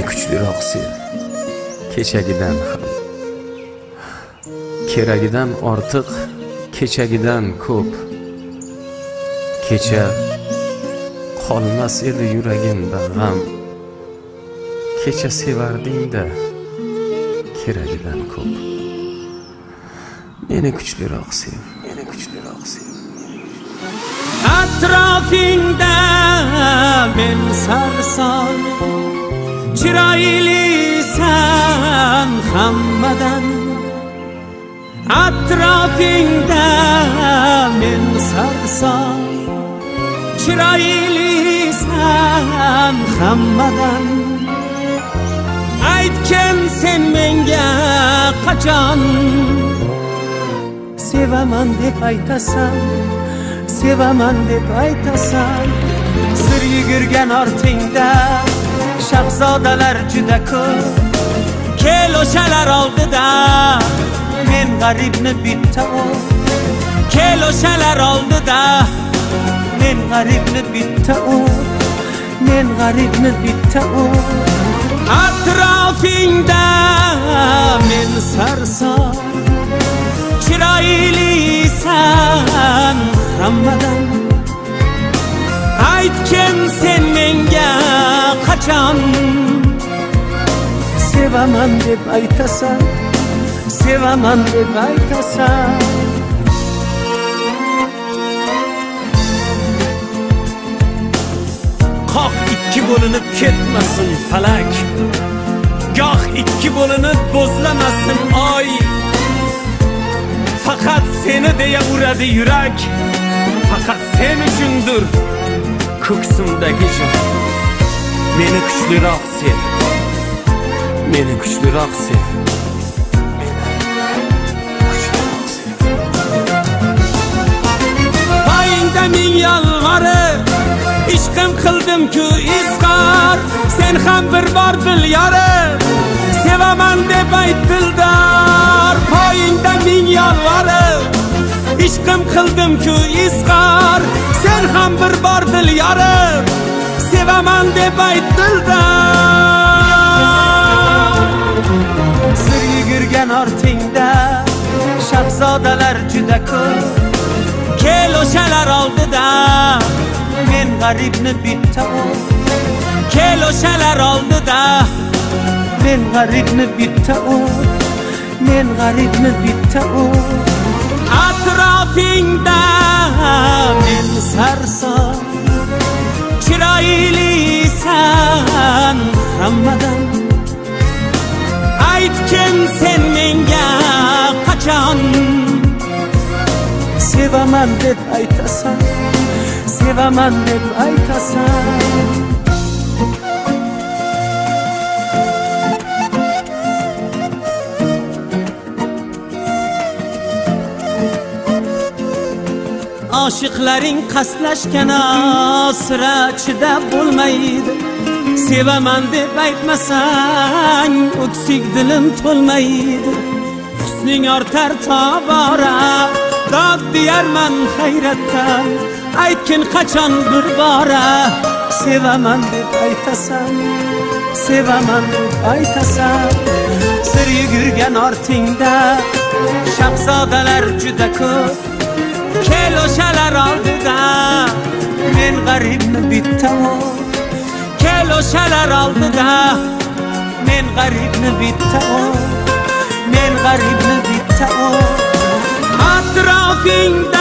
kuchliroq sev. Kechagidan ham, keragidan ortiq, kechagidan ko'p. Kecha qolmas edi yuragimda g'am. Kecha sevarding-da, keragidan ko'p. Meni kuchliroq sev, meni kuchliroq sev. Atrofingda men sarson, chiroylisan hammadan. Atrofingda men sarson, chiroylisan hammadan. Aytgin sen menga qachon sevaman deb aytasan, sevaman deb aytasan. Sir yugurgan ortingda shahzodalar juda ko'p. Kel o'shalar oldida men g'aribni bitta ol. Kel o'shalar oldida men g'aribni bitta ol. Men g'aribni bitta ol. Atrofingda men sarson, chiroylisan hammadan. Aytgin sen menga qachon sevaman deb aytasan, sevaman deb aytasan. Qoq ikki bo'linib ketmasin falak, goh ikki bo'linib bo'zlamasin oy. Faqat seni deya uradi yurak, faqat sen uchundir ko'ksimdagi jon. Meni kuchliroq sev, meni kuchliroq sev. Poyingda ming yolg'orib ishqim qildim-ku izhor. Sen ham bir bor dil yorib sevaman deb ayt dildor. Poyingda ming yolg'orib ishqim qildim-ku izhor. Sen ham bir bor dil yorib sevaman deb ayt dildor. Sir yugurgan ortingda shahzodalar juda ko'p. Kel o'shalar oldida men g'aribni bitta ol. Kel o'shalar oldida men g'aribni bitta ol. Men g'aribni bitta ol. Atrofingda men sarson, chiroylisan hammadan. Aytgin sen menga qachon sevaman deb aytasan, sevaman deb aytasan. Oshiqlaring qaslashgan sira chidab bo'lmaydi. Sevaman deb aytmasang o'ksik dilim to'lmaydi. Husning ortar tobora, dod deyarman hayratdan. Aytgin qachon bir bora sevaman deb aytasan, sevaman deb aytasan. Sir yugurgan ortingda shahzodalar juda ko'p. Kel o'shalar oldida men g'aribni bitta ol. Kel o'shalar oldida men g'aribni bitta ol. Men g'aribni bitta ol. Atrofingda